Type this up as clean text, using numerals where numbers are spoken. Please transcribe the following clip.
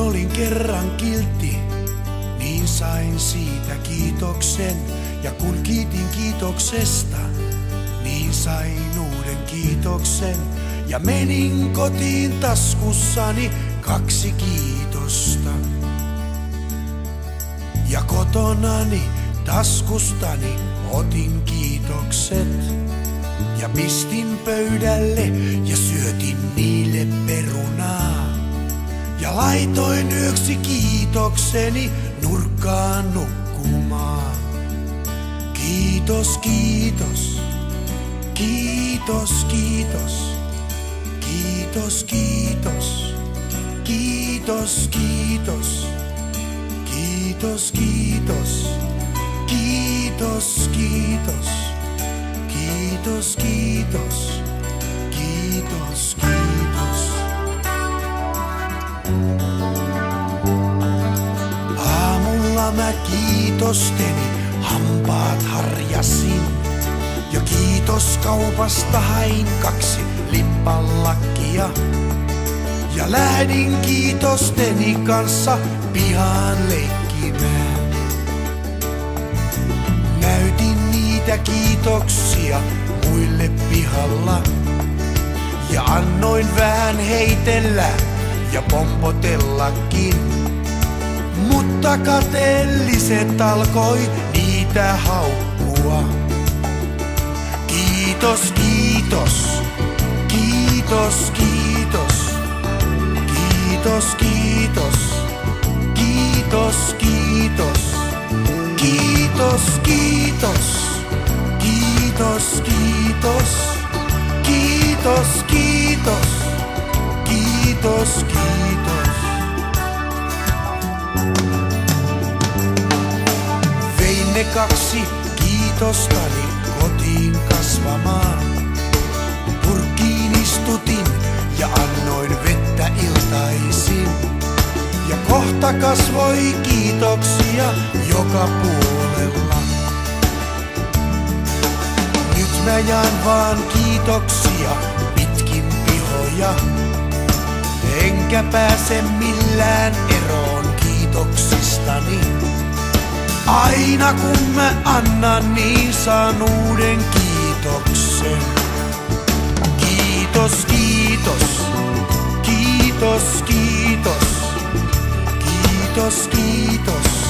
olin kerran kiltti, niin sain siitä kiitoksen. Ja kun kiitin kiitoksesta, niin sain uuden kiitoksen. Ja menin kotiin taskussani 2 kiitosta. Ja kotonani taskustani otin kiitokset. Ja pistin pöydälle ja syötin niille perunaa. Ja laitoin yöksi kiitokseni nurkkaan nukkumaan. Kiitos, kiitos, kiitos, kiitos, kiitos, kiitos, kiitos, kiitos, kiitos, kiitos, kiitos, kiitos, kiitos, kiitos, kiitos, kiitos. Aamulla mä kiitosteni hampaat harjasin. Ja kiitoskaupasta hain 2 lippalakkia. Ja lähdin kiitosteni kanssa pihaan leikkimään. Näytin niitä kiitoksia muille pihalla. Ja annoin vähän heitellä ja pompotellakin. Mutta kateelliset alkoi niitä haukkua. Kiitos, kiitos, kiitos, kiitos, kiitos, kiitos, kiitos, kiitos, kiitos, kiitos, kiitos, kiitos, kiitos, kiitos, kiitos, kiitos. Vein ne 2 kiitostani kotiin kasvamaan. Purkkiin istutin ja annoin vettä iltaisin. Ja kohta kasvoi kiitoksia joka puolella. Nyt mä jaan vaan kiitoksia pitkin pihoja. Enkä pääse millään eroon kiitoksistani. Aina kun mä annan, niin saan uuden kiitoksen. Kiitos, kiitos, kiitos, kiitos, kiitos, kiitos.